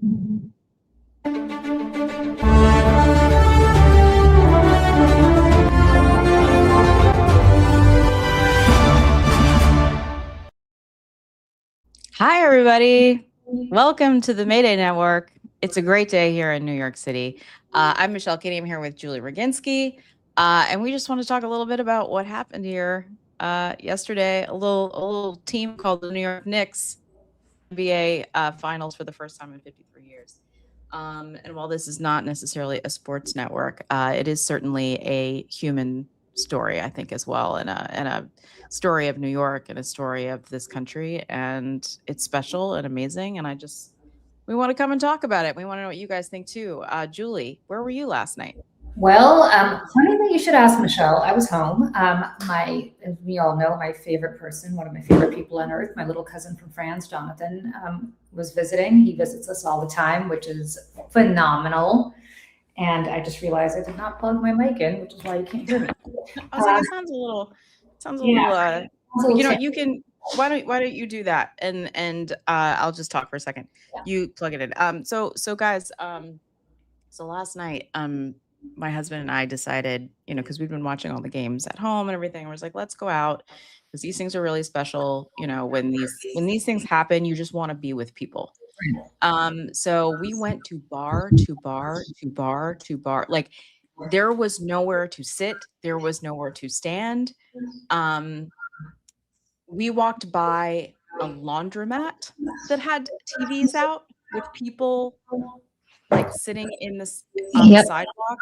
Hi, everybody. Welcome to the Mayday Network. It's a great day here in New York City. I'm Michelle Kinney. I'm here with Julie Roginsky. And we just want to talk a little bit about what happened here yesterday. A little team called the New York Knicks, NBA Finals for the first time in 53 years. And while this is not necessarily a sports network, it is certainly a human story, I think, as well, and a story of New York and a story of this country. And it's special and amazing. And we want to come and talk about it. We want to know what you guys think too. Julie, where were you last night? Well, funny that you should ask, Michelle. I was home. As we all know, my favorite person, one of my favorite people on earth, my little cousin from France, Jonathan, was visiting. He visits us all the time, which is phenomenal. And I just realized I did not plug my mic in, which is why you can't hear me. I was like, it sounds a little. You can. Why don't you do that? And I'll just talk for a second. Yeah. You plug it in. So guys, so last night, my husband and I decided, because we've been watching all the games at home and everything, and we're like, let's go out because these things are really special. When these things happen, you just want to be with people. So we went to bar to bar to bar to bar. Like there was nowhere to sit, there was nowhere to stand. We walked by a laundromat that had TVs out with people like sitting in the sidewalk,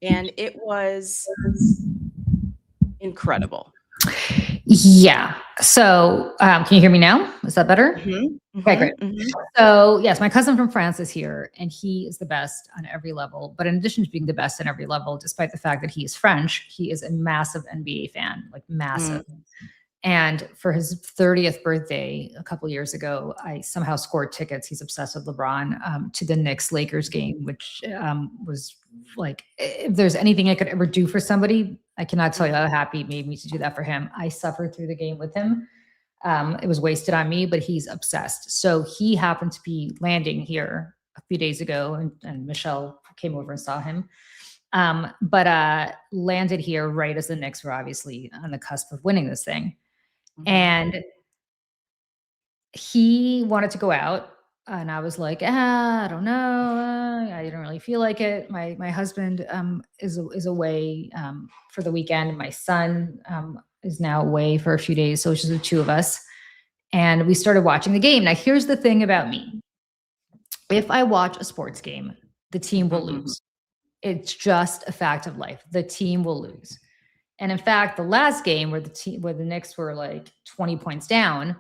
and it was incredible. Yeah. So can you hear me now? Is that better? Mm-hmm. Okay, great. Mm-hmm. So yes, my cousin from France is here, and he is the best on every level. But in addition to being the best on every level, despite the fact that he is French, he is a massive NBA fan, like massive. And for his 30th birthday a couple of years ago, I somehow scored tickets. He's obsessed with LeBron, to the Knicks-Lakers game, which was like, if there's anything I could ever do for somebody, I cannot tell you how happy it made me to do that for him. I suffered through the game with him. It was wasted on me, but he's obsessed. So he happened to be landing here a few days ago, and Michelle came over and saw him. But landed here right as the Knicks were obviously on the cusp of winning this thing. And he wanted to go out, and I was like, I don't know. I didn't really feel like it. My husband is away for the weekend. My son is now away for a few days, so it's just the two of us. And we started watching the game. Now, here's the thing about me. If I watch a sports game, the team will lose. It's just a fact of life. The team will lose. And in fact, the last game where the Knicks were like 20 points down,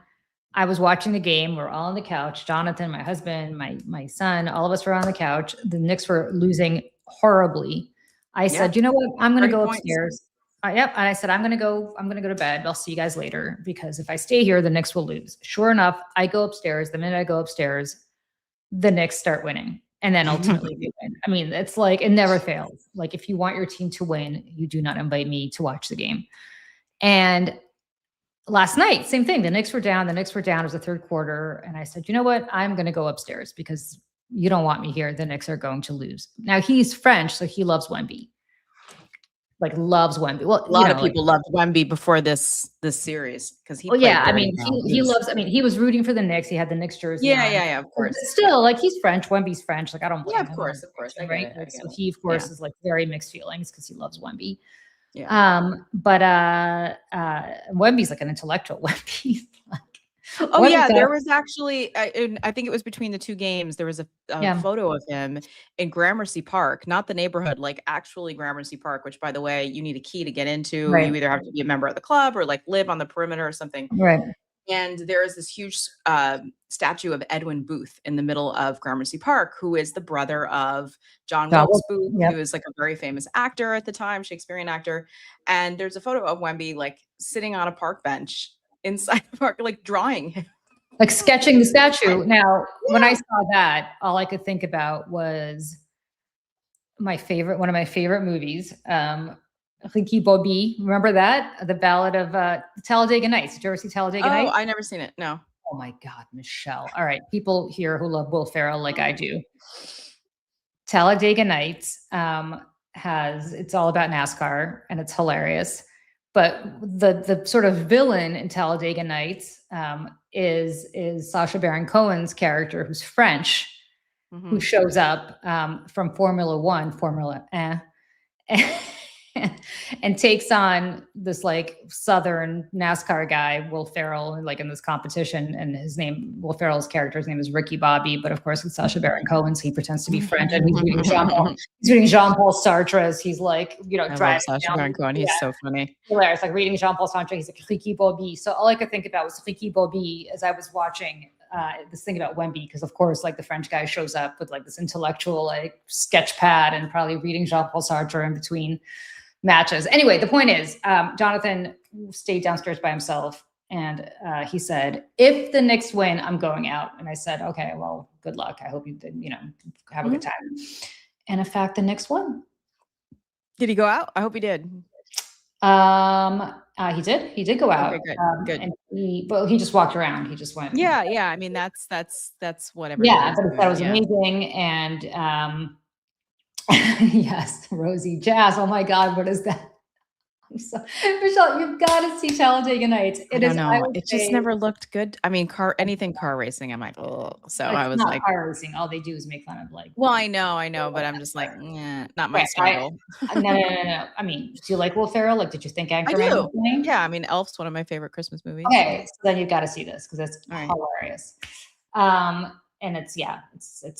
I was watching the game. We're all on the couch. Jonathan, my husband, my son, all of us were on the couch. The Knicks were losing horribly. I said, you know what? I'm going to go upstairs. And I said, I'm going to go to bed. I'll see you guys later, because if I stay here, the Knicks will lose. Sure enough, I go upstairs. The minute I go upstairs, the Knicks start winning. And then ultimately they win. I mean, it's like, it never fails. Like, if you want your team to win, you do not invite me to watch the game. And last night, same thing. The Knicks were down. It was the third quarter. And I said, you know what? I'm going to go upstairs because you don't want me here. The Knicks are going to lose. Now, he's French, so he loves Wemby. Like, loves Wemby. Well, a lot of people loved Wemby before this series because he. Well, yeah, I mean, he loves. I mean, he was rooting for the Knicks. He had the Knicks jersey. Yeah, of course. But still, like, he's French. Wemby's French. Like, I don't blame him. Of course. Right. So he, of course, is like very mixed feelings because he loves Wemby. Yeah. But Wemby's like an intellectual. Wemby's like. Oh yeah, there was actually, I think it was between the two games, there was a photo of him in Gramercy Park, not the neighborhood, like actually Gramercy Park, which, by the way, you need a key to get into. Right. You either have to be a member of the club or like live on the perimeter or something. Right. And there is this huge statue of Edwin Booth in the middle of Gramercy Park, who is the brother of John Wilkes Booth, who is like a very famous actor at the time, Shakespearean actor. And there's a photo of Wemby like sitting on a park bench inside the park, like drawing him, like sketching the statue. Now, when I saw that, all I could think about was one of my favorite movies, Ricky Bobby. Remember that? The Ballad of Talladega Nights. Did you ever see Talladega Nights? Oh, I never seen it. No. Oh my God, Michelle. All right. People here who love Will Ferrell like I do. Talladega Nights it's all about NASCAR and it's hilarious. But the sort of villain in Talladega Nights is Sacha Baron Cohen's character, who's French, who shows up from Formula One, and takes on this like Southern NASCAR guy, Will Ferrell, like in this competition. And Will Ferrell's character's name is Ricky Bobby, but of course it's Sacha Baron Cohen, so he pretends to be French, and he's reading Jean-Paul Sartre as he's like, driving Sacha down. Baron Cohen. He's so funny. Hilarious, like reading Jean-Paul Sartre. He's like Ricky Bobby. So all I could think about was Ricky Bobby as I was watching this thing about Wemby, because of course, like the French guy shows up with like this intellectual like sketch pad and probably reading Jean-Paul Sartre in between matches. Anyway, the point is, Jonathan stayed downstairs by himself, and he said, "If the Knicks win, I'm going out." And I said, "Okay, well, good luck. I hope you did, have a good time." And in fact, the Knicks won. Did he go out? I hope he did. He did. He did go out. Okay, good. And he just walked around. He just went. Yeah. I mean, that's whatever. Yeah, but that was amazing. And yes, Rosie Jazz. Oh my God, what is that? Michelle, you've got to see Talladega Nights. I don't know. It just never looked good. I mean, anything car racing, I'm like, oh. So I was like, car racing. All they do is make fun of like. Well, I know, but I'm just like, not my style. No. I mean, do you like Will Ferrell? Like, did you think Anchorman? I do. Yeah, I mean, Elf's one of my favorite Christmas movies. Okay, so then you've got to see this because it's hilarious. And it's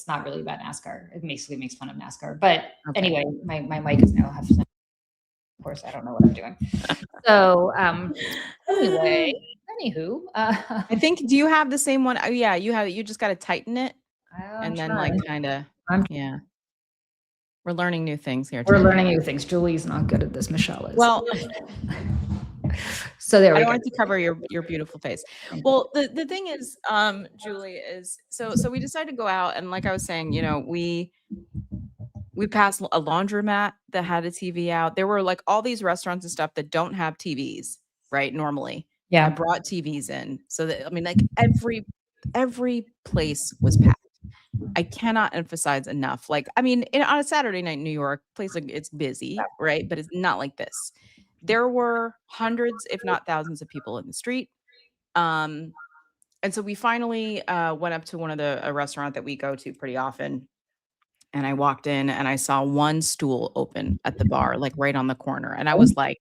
not really about NASCAR. It basically makes fun of NASCAR. But anyway, my mic is now half. Of course, I don't know what I'm doing. So anywho, I think, do you have the same one? Oh, yeah, you have it. You just got to tighten it. And then like kind of, yeah. We're learning new things here. We're learning new things. Julie's not good at this. Michelle is. Well, so there we go. I wanted to cover your beautiful face. Well, the thing is, Julie, is so we decided to go out, and like I was saying, we passed a laundromat that had a TV out. There were like all these restaurants and stuff that don't have TVs, right? Normally. Yeah. I brought TVs in. So that, I mean, like every place was packed. I cannot emphasize enough. Like, I mean, on a Saturday night in New York, place like it's busy, right? But it's not like this. There were hundreds, if not thousands of people in the street. And so we finally went up to one of a restaurant that we go to pretty often. And I walked in and I saw one stool open at the bar, like right on the corner. And I was like,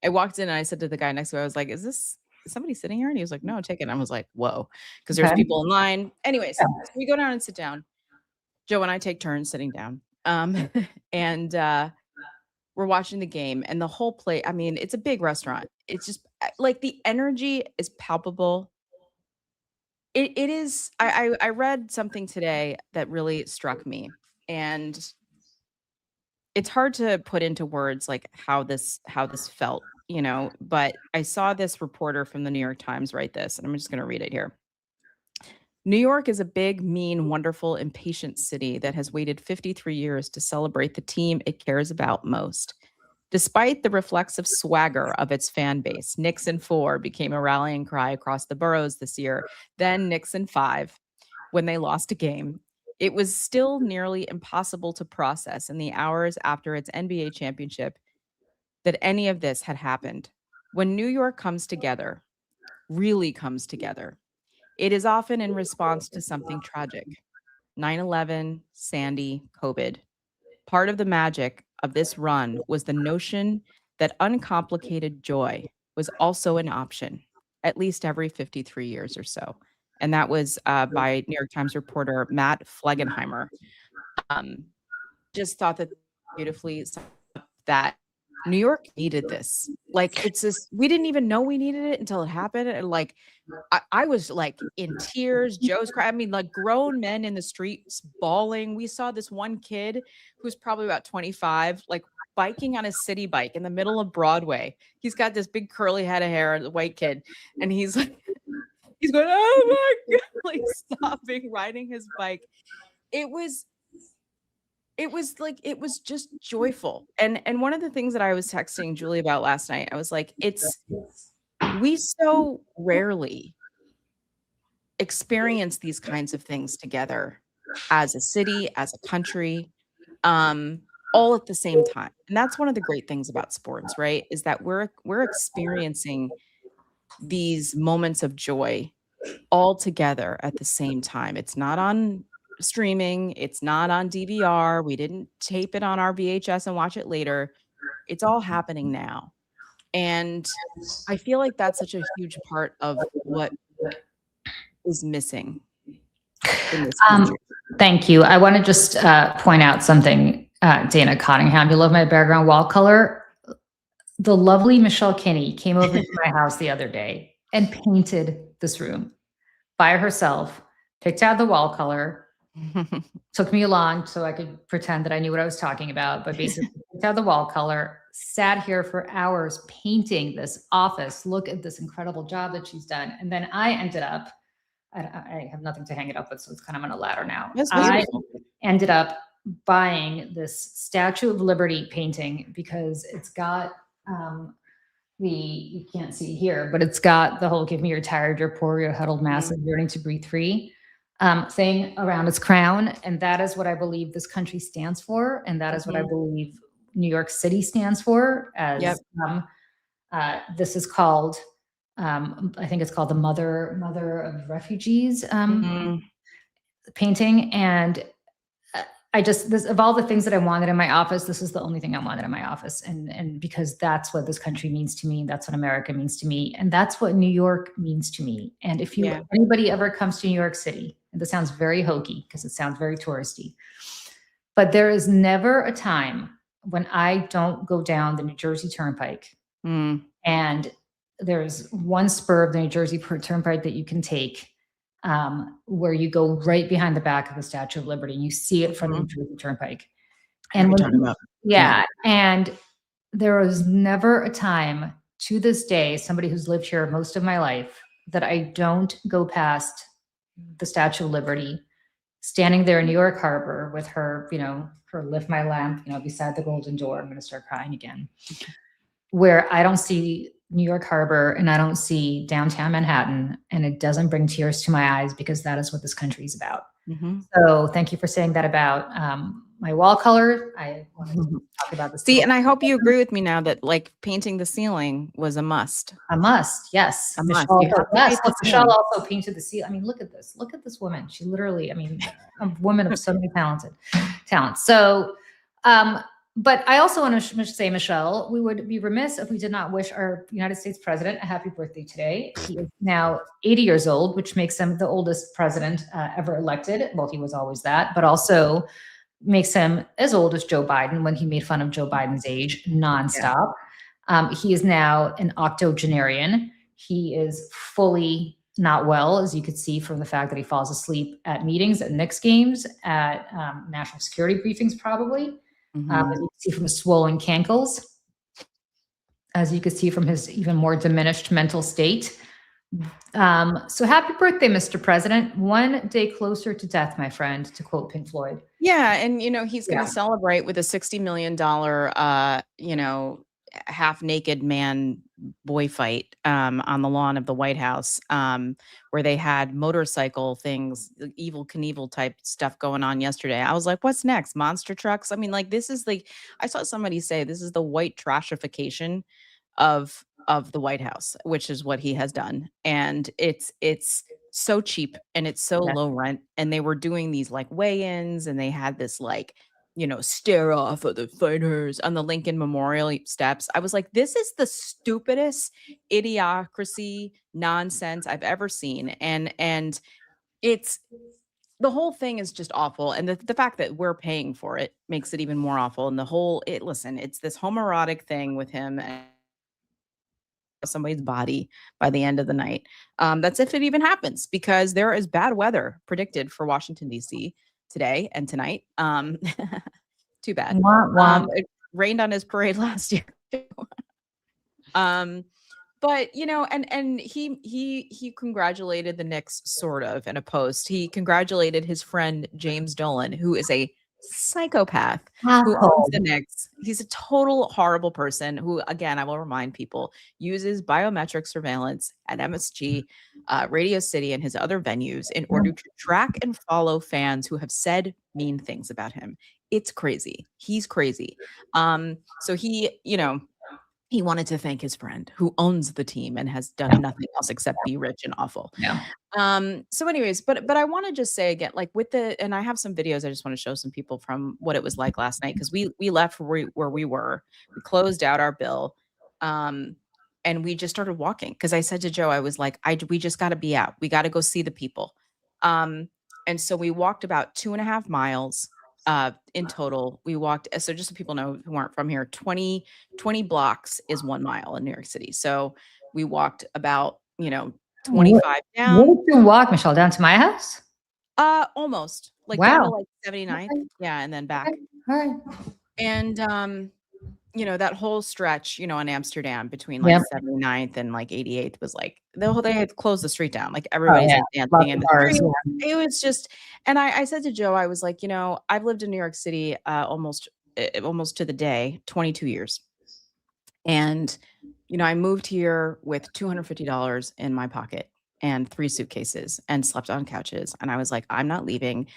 I walked in and I said to the guy next to me, I was like, is somebody sitting here? And he was like, no, take it. And I was like, whoa, because there's people in line. Anyways, so we go down and sit down. Joe and I take turns sitting down. And we're watching the game, and the whole play. I mean, it's a big restaurant. It's just like the energy is palpable. It is. I read something today that really struck me. And it's hard to put into words like how this felt, but I saw this reporter from the New York Times write this, and I'm just going to read it here. New York is a big, mean, wonderful, impatient city that has waited 53 years to celebrate the team it cares about most. Despite the reflexive swagger of its fan base, Knicks in 4 became a rallying cry across the boroughs this year, then Knicks in 5 when they lost a game. It was still nearly impossible to process in the hours after its NBA championship that any of this had happened. When New York comes together, really comes together, it is often in response to something tragic. 9/11, Sandy, COVID. Part of the magic of this run was the notion that uncomplicated joy was also an option, at least every 53 years or so. And that was by New York Times reporter Matt Flegenheimer. Just thought that beautifully that New York needed this. Like, it's this, we didn't even know we needed it until it happened. And like, I was like in tears. Joe's crying. I mean, like grown men in the streets bawling. We saw this one kid who's probably about 25, like biking on a city bike in the middle of Broadway. He's got this big curly head of hair, the white kid. And he's like, he's going, oh my God, like stopping, riding his bike. It was just joyful. And one of the things that I was texting Julie about last night, I was like, we so rarely experience these kinds of things together as a city, as a country, all at the same time. And that's one of the great things about sports, right? Is that we're experiencing these moments of joy all together at the same time. It's not on streaming, it's not on DVR. We didn't tape it on our VHS and watch it later. It's all happening now. And I feel like that's such a huge part of what is missing in this country. Thank you. I want to just point out something, Dana Cottingham. You love my background wall color. The lovely Michelle Kinney came over to my house the other day and painted this room by herself, picked out the wall color, took me along so I could pretend that I knew what I was talking about, but basically picked out the wall color, sat here for hours painting this office. Look at this incredible job that she's done. And then I ended up, I have nothing to hang it up with, so it's kind of on a ladder now. I ended up buying this Statue of Liberty painting because it's got you can't see here, but it's got the whole "give me your tired, your poor, your huddled massive, yearning to breathe free" thing around its crown. And that is what I believe this country stands for. And that is what I believe New York City stands for. As this is called, I think it's called the Mother of Refugees painting. And I just, of all the things that I wanted in my office, this is the only thing I wanted in my office. And because that's what this country means to me. That's what America means to me. And that's what New York means to me. And if anybody ever comes to New York City, and this sounds very hokey because it sounds very touristy, but there is never a time when I don't go down the New Jersey Turnpike. And there's one spur of the New Jersey Turnpike that you can take where you go right behind the back of the Statue of Liberty and you see it from the New Jersey Turnpike. And and there was never a time to this day, somebody who's lived here most of my life, that I don't go past the Statue of Liberty, standing there in New York Harbor with her, her lift my lamp, beside the Golden Door. I'm going to start crying again. Where I don't see New York Harbor and I don't see downtown Manhattan, and it doesn't bring tears to my eyes because that is what this country is about. So thank you for saying that about my wall color. I wanted to talk about this. See, and I hope you agree with me now that like painting the ceiling was a must. A must, yes. Michelle also painted the ceiling. I mean, look at this. Look at this woman. She literally, a woman of so many talents. So, but I also want to say, Michelle, we would be remiss if we did not wish our United States president a happy birthday today. He is now 80 years old, which makes him the oldest president ever elected. Well, he was always that, but also makes him as old as Joe Biden when he made fun of Joe Biden's age nonstop. He is now an octogenarian. He is fully not well, as you could see from the fact that he falls asleep at meetings, at Knicks games, at national security briefings, probably. As you can see from his swollen cankles, as you can see from his even more diminished mental state. So happy birthday, Mr. President. One day closer to death, my friend, to quote Pink Floyd. Yeah. And, he's going to celebrate with a $60 million, half naked man boy fight on the lawn of the White House, where they had motorcycle things, Evel Knievel type stuff going on yesterday. I was like, what's next? Monster trucks? I mean, like, this is like, I saw somebody say this is the white trashification of the White House, which is what he has done. And it's so cheap and it's so low rent. And they were doing these like weigh-ins and they had this like, stare off of the fighters on the Lincoln Memorial steps. I was like, this is the stupidest idiocracy nonsense I've ever seen. And it's, the whole thing is just awful. And the fact that we're paying for it makes it even more awful. And it's this homoerotic thing with him and somebody's body by the end of the night. That's if it even happens, because there is bad weather predicted for Washington, D.C. today and tonight. Too bad. It rained on his parade last year. But and he congratulated the Knicks sort of in a post. He congratulated his friend James Dolan, who is a psychopath who owns Asshole. the Knicks. He's a total horrible person who, again, I will remind people, uses biometric surveillance at MSG, Radio City, and his other venues in order to track and follow fans who have said mean things about him. It's crazy. He's crazy. So he wanted to thank his friend who owns the team and has done nothing else except be rich and awful. Yeah. So anyways, but I want to just say again, like and I have some videos I just want to show some people from what it was like last night because we left where we were. We closed out our bill. And we just started walking because I said to Joe, I was like, we just got to be out. We got to go see the people. And so we walked about 2.5 miles in total. We walked, so just so people know who aren't from here, 20 blocks is 1 mile in New York City. So we walked about, 25 down. Where did you walk, Michelle? Down to my house? Almost like Wow. down to like 79th. Okay. Yeah. And then back. Okay. All right. And, that whole stretch, in Amsterdam between like 79th and like 88th was like they had closed the street down. Like everybody's like dancing in the street. It was just, and I said to Joe, I was like, I've lived in New York City almost to the day, 22 years. And, I moved here with $250 in my pocket and 3 suitcases and slept on couches. And I was like, I'm not leaving.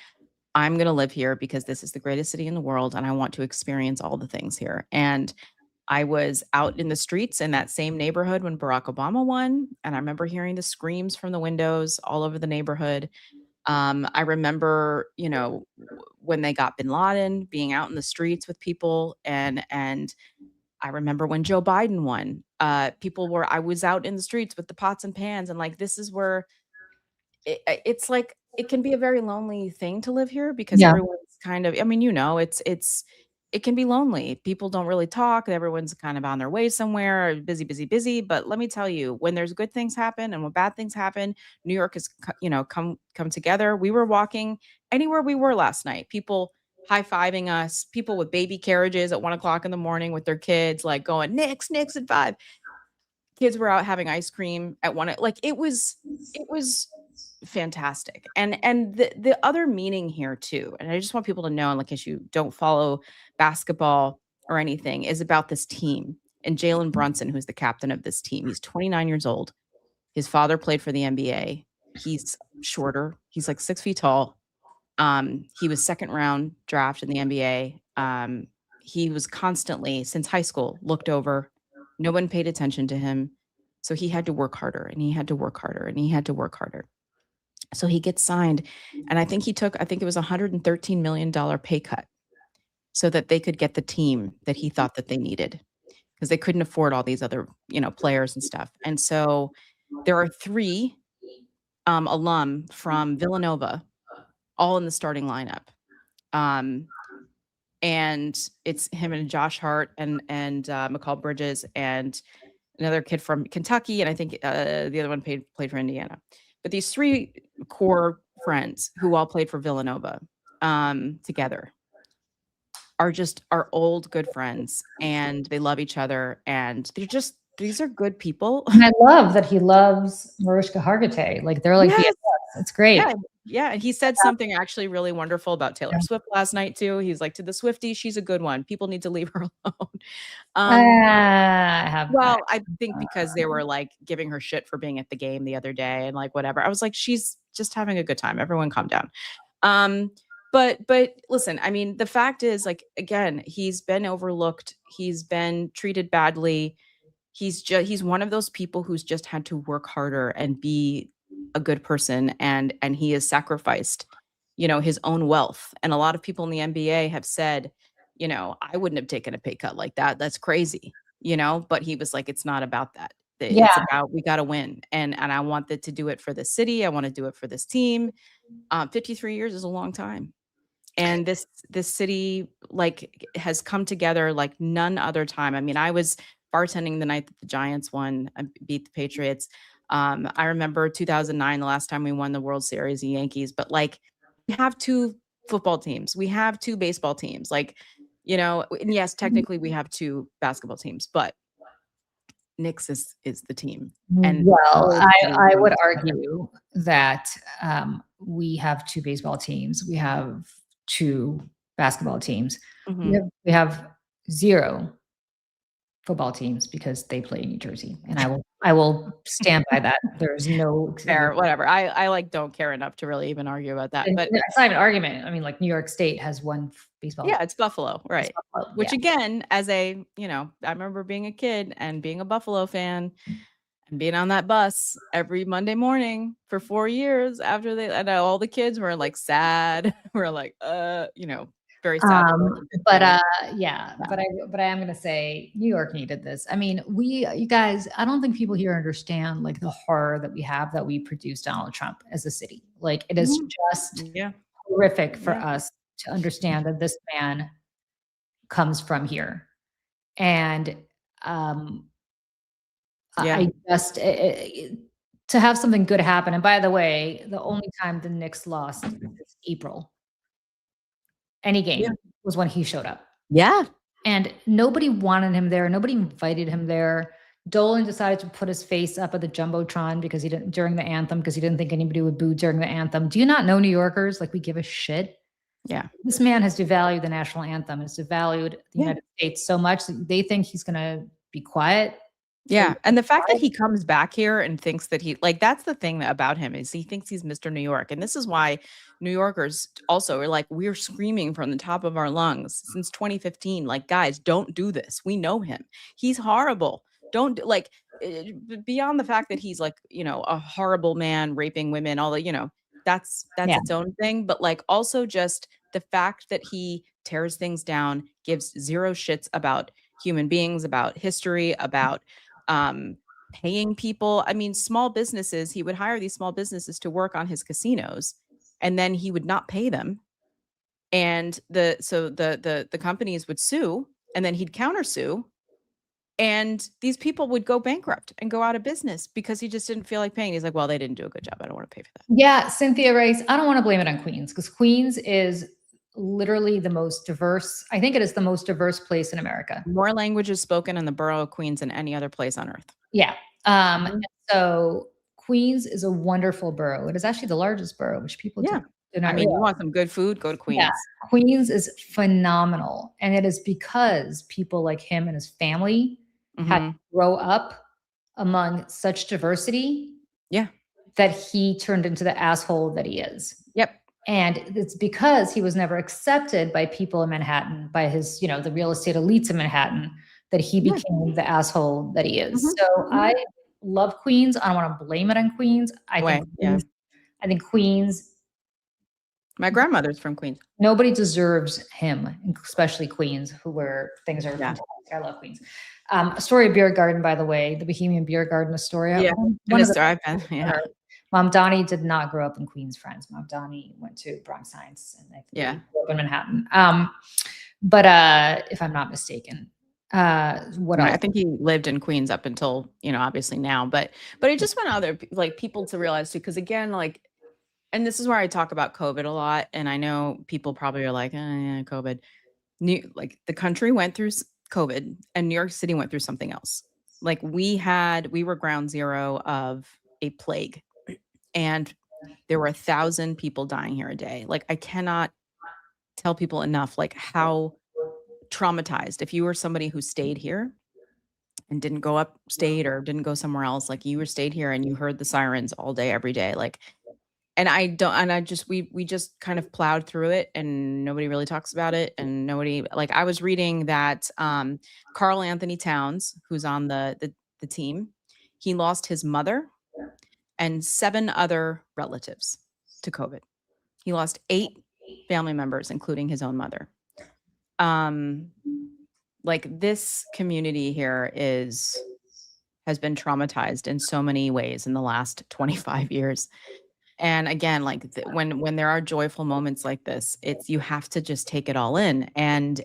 I'm going to live here because this is the greatest city in the world. And I want to experience all the things here. And I was out in the streets in that same neighborhood when Barack Obama won. And I remember hearing the screams from the windows all over the neighborhood. I remember, when they got Bin Laden, being out in the streets with people. And I remember when Joe Biden won, I was out in the streets with the pots and pans. And like, this is where it's like, it can be a very lonely thing to live here because everyone's kind of, I mean, it can be lonely. People don't really talk. Everyone's kind of on their way somewhere, busy, busy, busy. But let me tell you, when there's good things happen and when bad things happen, New York has, come together. We were walking anywhere we were last night. People high-fiving us, people with baby carriages at 1 o'clock in the morning with their kids, like going, Knicks at 5. Kids were out having ice cream at 1. Like it was fantastic. And the other meaning here too, and I just want people to know, in case you don't follow basketball or anything, is about this team and Jalen Brunson, who's the captain of this team. He's 29 years old. His father played for the NBA. He's shorter. He's like 6 feet tall. He was second round draft in the NBA. He was constantly, since high school, looked over. No one paid attention to him. So he had to work harder and he had to work harder and he had to work harder. So he gets signed. And I think it was $113 million pay cut so that they could get the team that he thought that they needed because they couldn't afford all these other, players and stuff. And so there are 3 alum from Villanova all in the starting lineup. And it's him and Josh Hart and Mikal Bridges and another kid from Kentucky. And I think the other one played for Indiana. But these 3 core friends who all played for Villanova together are old good friends, and they love each other, and these are good people. And I love that he loves Mariska Hargitay. Like they're like, yes. It's great. Yeah. And he said something actually really wonderful about Taylor Swift last night too. He's like, to the Swiftie, she's a good one. People need to leave her alone. I think because they were like giving her shit for being at the game the other day and like whatever. I was like, she's just having a good time. Everyone calm down. But listen, I mean, the fact is, like, again, he's been overlooked. He's been treated badly. He's one of those people who's just had to work harder and be a good person, and he has sacrificed, his own wealth. And a lot of people in the NBA have said, I wouldn't have taken a pay cut like that. That's crazy, but he was like, it's not about that. It's about, we got to win. And I wanted to do it for the city. I want to do it for this team. 53 years is a long time. And this city like has come together like none other time. I mean, I was bartending the night that the Giants won, beat the Patriots. I remember 2009, the last time we won the World Series, the Yankees. But like, we have 2 football teams, we have 2 baseball teams. Like, and yes, technically we have 2 basketball teams, but Knicks is the team. And I would argue that we have 2 baseball teams. We have 2 basketball teams. Mhm. We have 0 football teams because they play in New Jersey, and I will stand by that. There's no Fair, whatever. I, like, don't care enough to really even argue about that, but it's not even an argument. I mean, like, New York State has 1 baseball yeah, it's Buffalo, it's right. Buffalo, yeah. Which again, as a I remember being a kid and being a Buffalo fan and being on that bus every Monday morning for 4 years after they and all the kids were, like, sad. We're like, very sad for, like, a 5th But, grader. yeah, Yeah. but I am gonna say New York needed this. I mean, you guys, I don't think people here understand, like, the horror that we have that we produced Donald Trump as a city. Like, it is Mhm. just Yeah, horrific for yeah, us to understand that this man comes from here. And, um, yeah, I just to have something good happen, and by the way, the only time the Knicks lost this April, any yeah. game, was when he showed up. Yeah, And nobody wanted him there, nobody invited him there. Dolan decided to put his face up at the Jumbotron because he didn't during the anthem, because he didn't think anybody would boo during the anthem. Do you not know New Yorkers? Like, we give a shit. yeah, This man has devalued the national anthem, has devalued the yeah. United States so much that they think he's gonna be quiet. So Yeah, and the fact that he comes back here and thinks that that's the thing about him is he thinks he's Mr. New York, and this is why New Yorkers also are like, "We're screaming from the top of our lungs since 2015, like, guys, don't do this. We know him. He's horrible. Don't do like, beyond the fact that he's like, a horrible man, raping women, all the, that's yeah. its own thing, but, like, also just the fact that he tears things down, gives 0 shits about human beings, about history, about um, paying people. I mean, small businesses, he would hire these small businesses to work on his casinos, and then he would not pay them. And the companies would sue, and then he'd countersue, and these people would go bankrupt and go out of business because he just didn't feel like paying. He's like, "Well, they didn't do a good job. I don't want to pay for that." Yeah, Cynthia Rice, I don't wanna blame it on Queens, because Queens is literally the most diverse, I think it is the most diverse place in America. More languages spoken in the borough of Queens than any other place on earth. Yeah, Mhm. so Queens is a wonderful borough. It is actually the largest borough, which people Yeah. do I not mean, you realize. want some good food, go to Yeah, Queens. Queens is phenomenal, and it is because people like him and his family had to Mhm. grow up among such diversity Yeah. that he turned into the asshole that he is. Yep. And it's because he was never accepted by people in Manhattan, by his, the real estate elites in Manhattan, that he Yeah. became the asshole that he is. Mhm. So Mhm. I love Queens. I don't want to blame it on Queens. Way, yeah. I think Queens, My grandmother's from Queens. nobody deserves him, especially Queens, where things are Yeah. fantastic. I love Queens. Astoria Beer Garden, by the way, the Bohemian Beer Garden Astoria. Yeah. In One a of the store I've been, yeah. Mom Donnie did not grow up in Queens, friends. Mom Donnie went to Bronx Science, and they Yeah. grew up in Manhattan. But if I'm not mistaken, what Right, I else? think he lived in Queens up until, obviously now, but I just want other like, people to realize too, because again, like and this is where I talk about COVID a lot, and I know people probably are like, "Oh, yeah, COVID." The country went through COVID, and New York City went through something else. Like, we were ground zero of a plague, and there were 1,000 people dying here a day. Like, I cannot tell people enough, like, how traumatized if you were somebody who stayed here and didn't go upstate or didn't go somewhere else, like, you were stayed here and you heard the sirens all day, every day, like and I just we just kind of plowed through it, and nobody really talks about it, and nobody like, I was reading that, Karl Anthony Towns, who's on the team, he lost his mother and 7 other relatives to COVID. He lost 8 family members, including his own mother. Um, like, this community here has been traumatized in so many ways in the last 25 years. And again, like, when there are joyful moments like this, it's you have to just take it all in. And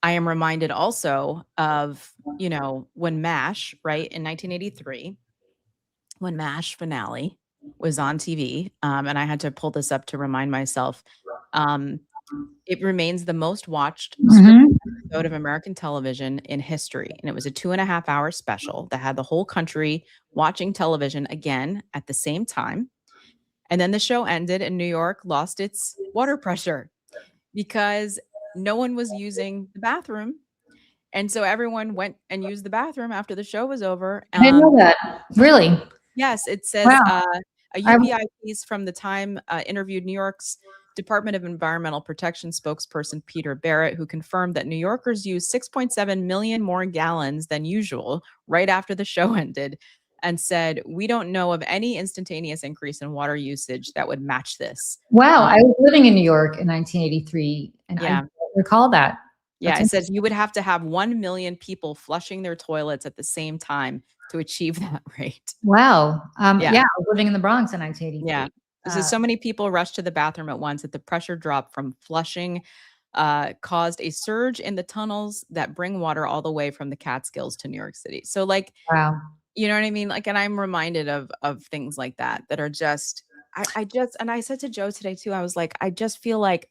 I am reminded also of, when MASH, right, in 1983, when MASH finale was on TV, and I had to pull this up to remind myself, um, it remains the most watched scripted Mhm. episode of American television in history, and it was a 2.5-hour special that had the whole country watching television again at the same time, and then the show ended and New York lost its water pressure. because no one was using the bathroom. And so everyone went and used the bathroom after the show was over. I didn't know that. Really? Yes, it says Wow. a UPI piece from the Time interviewed New York's Department of Environmental Protection spokesperson Peter Barrett, who confirmed that New Yorkers used 6.7 million more gallons than usual right after the show ended, and said, "We don't know of any instantaneous increase in water usage that would match this." Wow. I was living in New York in 1983, and I don't recall that. Yeah, it says you would have to have 1 million people flushing their toilets at the same time to achieve that rate. Wow. Yeah, I was living in the Bronx in 1983. Yeah. So many people rushed to the bathroom at once that the pressure drop from flushing caused a surge in the tunnels that bring water all the way from the Catskills to New York City. So like, wow. you know what I mean? Like, and I'm reminded of things like that are just, and I said to Joe today too, I was like, I just feel like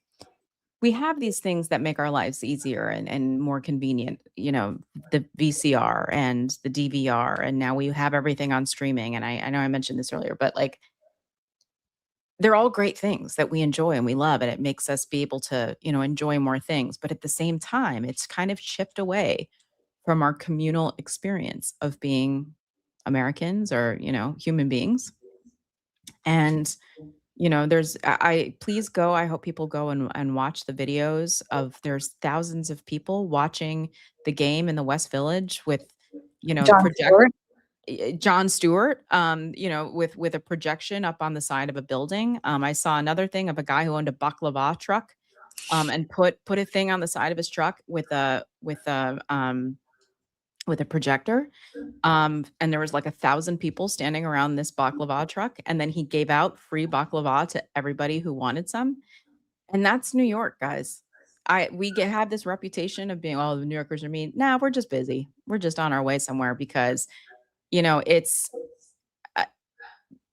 we have these things that make our lives easier and more convenient, you know, the VCR and the DVR, and now we have everything on streaming. And I know I mentioned this earlier, but like, they're all great things that we enjoy and we love, and it makes us be able to, you know, enjoy more things. But at the same time, it's kind of chipped away from our communal experience of being Americans or, you know, human beings. And, you know, there's, please go. I hope people go and watch the videos of there's thousands of people watching the game in the West Village with, you know, John Stewart, you know, with a projection up on the side of a building. I saw another thing of a guy who owned a baklava truck, and put a thing on the side of his truck with a projector. And there was like 1,000 people standing around this baklava truck, and then he gave out free baklava to everybody who wanted some. And that's New York, guys. Have this reputation of being, oh, the New Yorkers are mean. Nah, we're just busy. We're just on our way somewhere because, you know, it's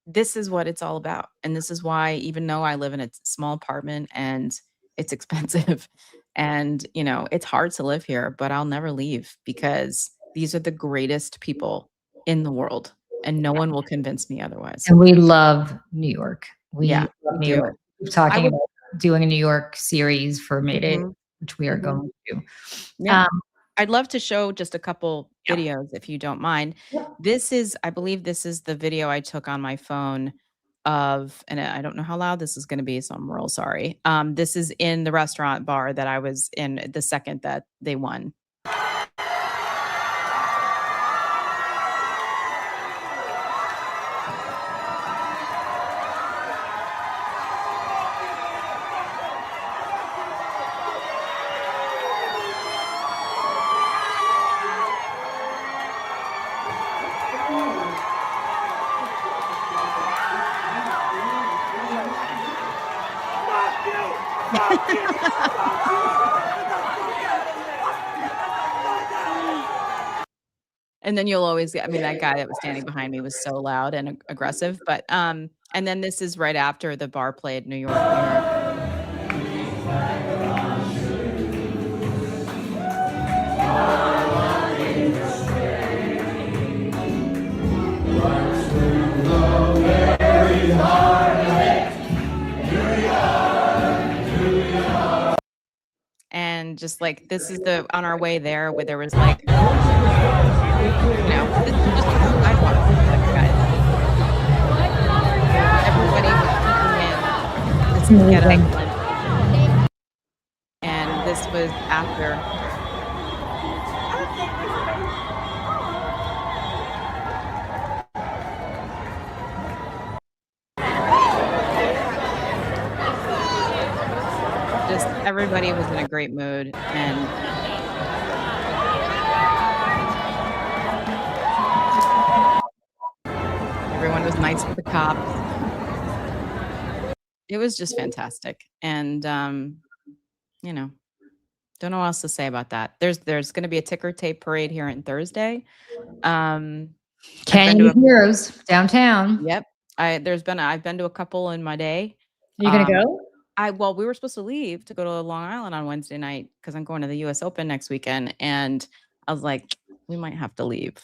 this is what it's all about. And this is why, even though I live in a small apartment and it's expensive and, you know, it's hard to live here, but I'll never leave because these are the greatest people in the world and no one will convince me otherwise. And we love New York. We love New do. York. We're talking about doing a New York series for Mayday, which we are going to do. Yeah. I'd love to show just a couple videos if you don't mind. This is, I believe this is the video I took on my phone of, and I don't know how loud this is going to be, so I'm real sorry. This is in the restaurant bar that I was in the second that they won. And then you'll always get, I mean, that guy that was standing behind me was so loud and aggressive, but, and then this is right after the bar played New York, New York. And just like, this is on our way there where there was like, you know, this is just a sidewalk, guys. Everybody was coming in. This is excellent. And this was after. Just everybody was in a great mood, and everyone was nice to the cops. It was just fantastic. And you know, don't know what else to say about that. There's going to be a ticker tape parade here on Thursday. Canyon of Heroes downtown. Yep. I've been to a couple in my day. Are you gonna go? Well, we were supposed to leave to go to Long Island on Wednesday night because I'm going to the US Open next weekend. And I was like, we might have to leave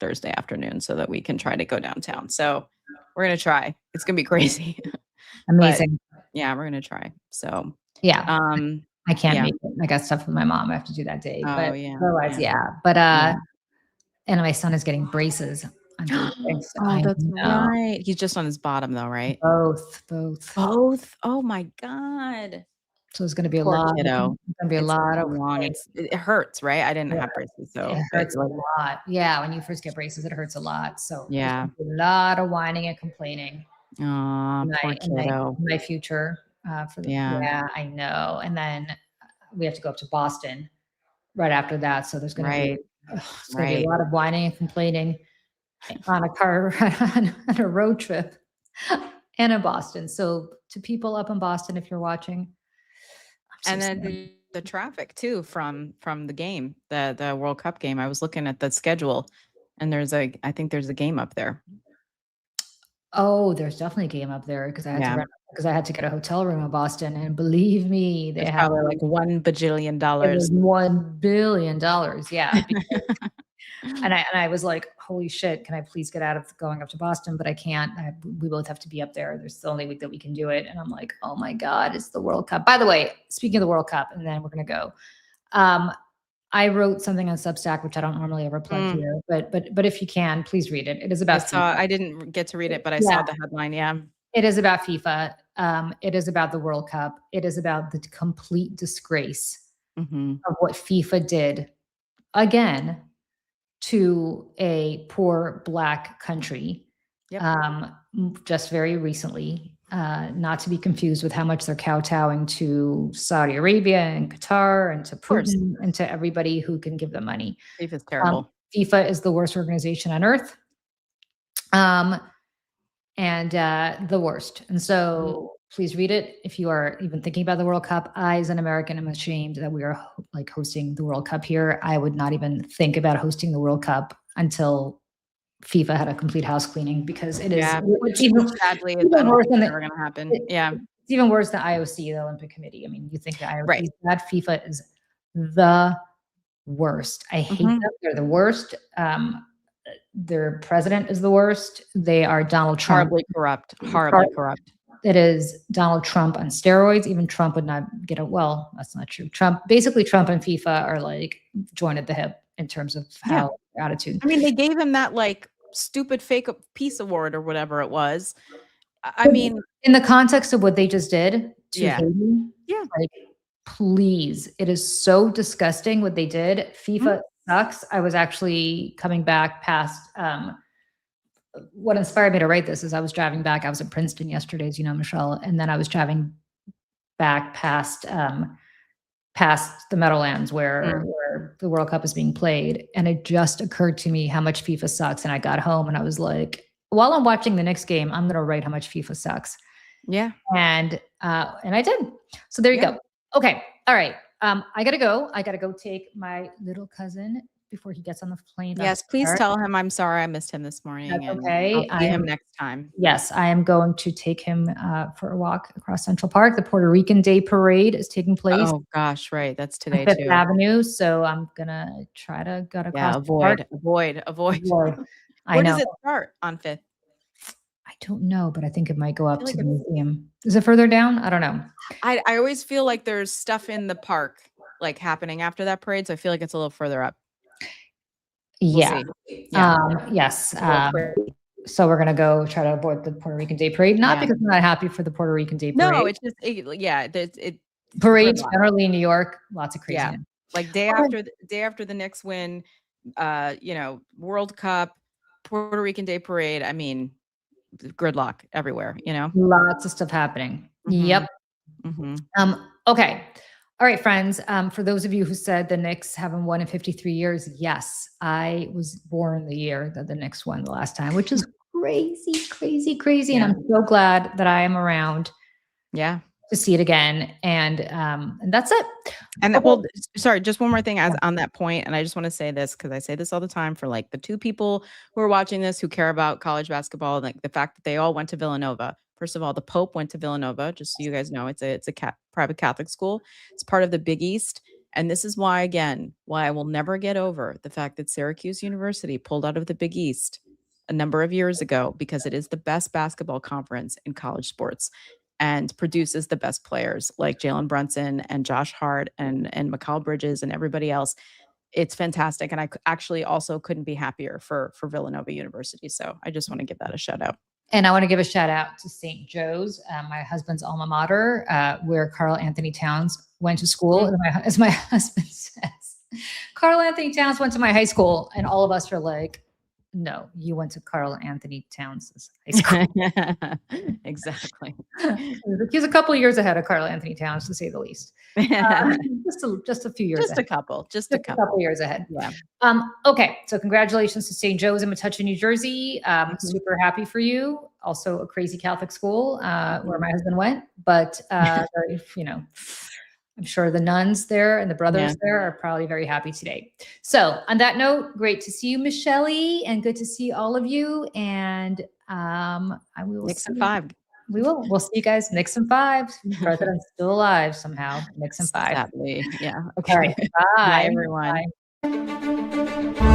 Thursday afternoon so that we can try to go downtown. So we're going to try. It's going to be crazy. Amazing. But, yeah, we're going to try. So, yeah. I can't Yeah. make it. I got stuff with my mom I have to do that day, Oh, but yeah. otherwise, Yeah. yeah. But, Yeah. and my son is getting braces on Thursday, so Oh, I that's know. right. He's just on his bottom though, right? Both. Both? Oh my god. So it's gonna be a Poor lot kiddo. It's of long. It hurts, right? I didn't yeah, have braces, it so but hurts a like lot. Yeah, when you first get braces, it hurts a lot. So there's yeah. gonna be a lot of whining and complaining Aw, in poor my kiddo. future, for the Yeah, yeah, I know. And then we have to go up to Boston right after that. So there's gonna be right, it's gonna be a right. lot of whining and complaining on a car on a road trip and in Boston. So to people up in Boston, if you're watching, I'm so And then sorry. the traffic too from the game, the World Cup game. I was looking at the schedule and I think there's a game up there. Oh, there's definitely a game up there Yeah. because I had to get a hotel room in Boston, and believe me, they It's have probably like $1 bajillion. it was $1 billion, yeah, and I was like, "Holy shit, can I please get out of going up to Boston?" But I can't. We both have to be up there. There's the only week that we can do it, and I'm like, "Oh my god, it's the World Cup." By the way, speaking of the World Cup, and then we're gonna go. Um, I wrote something on Substack, which I don't normally ever plug Mm, here, but if you can, please read it. It is about FIFA. I didn't get to read it, but I Yeah, saw the headline. Yeah. it is about FIFA. It is about the World Cup. It is about the complete disgrace Hmm. of what FIFA did again to a poor Black country, Yep. just very recently. Not to be confused with how much they're kowtowing to Saudi Arabia and Qatar and to Of course. Putin and to everybody who can give them money. Beef is Um, terrible. FIFA is the worst organization on earth. Um, and the worst. And Mhm. so please read it if you are even thinking about the World Cup. I, as an American, am ashamed that we are like hosting the World Cup here. I would not even think about hosting the World Cup until FIFA had a complete house cleaning because it is Yeah, which even, sadly is I even don't worse think than it's ever gonna happen. Yeah. it's even worse than IOC, the Olympic Committee. I mean, you think the IOC Right. is bad, FIFA is the worst. I hate Mhm. them. They're the worst. Their president is the worst. They are Donald Trump. Horribly corrupt, horribly corrupt. It is Donald Trump on steroids. Even Trump would not get it. Well, that's not true. Trump and FIFA are like joined at the hip in terms of Yeah. how their attitude. I mean, they gave him that, like, stupid fake peace award or whatever it was. I But mean in the context of what they just did to yeah. Haiti, Yeah. like, please, it is so disgusting what they did. Mhm. FIFA sucks. I was actually coming back past what inspired me to write this is I was driving back. I was in Princeton yesterday, as you know, Michelle, and then I was driving back past the Meadowlands Mm. where the World Cup is being played, and it just occurred to me how much FIFA sucks. And I got home and I was like, while I'm watching the next game, I'm going to write how much FIFA sucks, Yeah. and I did. So there you Yeah. go. Okay, all right. I gotta go. I gotta go take my little cousin before he gets on the plane back to Yes, please Paris. tell him I'm sorry I missed him this morning, That's and I'll okay. see him next time. Yes, I am going to take him for a walk across Central Park. The Puerto Rican Day Parade is taking place Oh gosh, right, that's on today Fifth too. Avenue, so I'm gonna try to get across Yeah, the park. avoid. Boy, I Where does know. it start on 5th? I don't know, but I think it might go I up feel to like the it's museum. Is it further down? I don't know. I always feel like there's stuff in the park, like, happening after that parade, so I feel like it's a little further up. We'll Yeah. see. Yeah, Yes. it's a little crazy. So we're gonna go try to avoid the Puerto Rican Day Parade, not Yeah. because I'm not happy for the Puerto Rican Day No, Parade. it's just yeah, there's Parades gridlock. generally in New York, lots of Yeah. craziness. Like, Okay. day after the Knicks win, World Cup, Puerto Rican Day Parade, I mean, gridlock everywhere, you know? Lots of stuff happening. Yep. Mhm, mhm. Okay. All right, friends. For those of you who said the Knicks haven't won in 53 years, yes, I was born the year that the Knicks won the last time, which is crazy, crazy, crazy. And Yeah. I'm so glad that I am around Yeah. to see it again. And that's it. And Okay. sorry, just one more thing as on that point, and I just wanna say this because I say this all the time for, like, the 2 people who are watching this who care about college basketball, like, the fact that they all went to Villanova. First of all, the Pope went to Villanova, just so you guys know, it's a private Catholic school. It's part of the Big East, and this is why, again, why I will never get over the fact that Syracuse University pulled out of the Big East a number of years ago because it is the best basketball conference in college sports. and produces the best players like Jalen Brunson and Josh Hart and Mikal Bridges and everybody else. It's fantastic. And I actually also couldn't be happier for Villanova University. So I just want to give that a shout out. And I want to give a shout out to St. Joe's, my husband's alma mater, where Karl Anthony Towns went to school. As my husband says, Karl Anthony Towns went to my high school, and all of us were like, no, you went to Karl Anthony Towns' high school. Exactly. He was a couple of years ahead of Karl Anthony Towns, to say the least. Just a few years. Just a couple years ahead. Yeah. Okay. So congratulations to St. Joe's in Metuchen, New Jersey. Super happy for you. Also a crazy Catholic school where my husband went, but I'm sure the nuns there and the brothers there are probably very happy today. So on that note, great to see you, Michelle, and good to see all of you. And we will Knicks and 5. We'll see you guys. Knicks and 5. President's still alive somehow. Knicks and 5. Sadly. Yeah. Okay. Bye. Bye, everyone. Bye.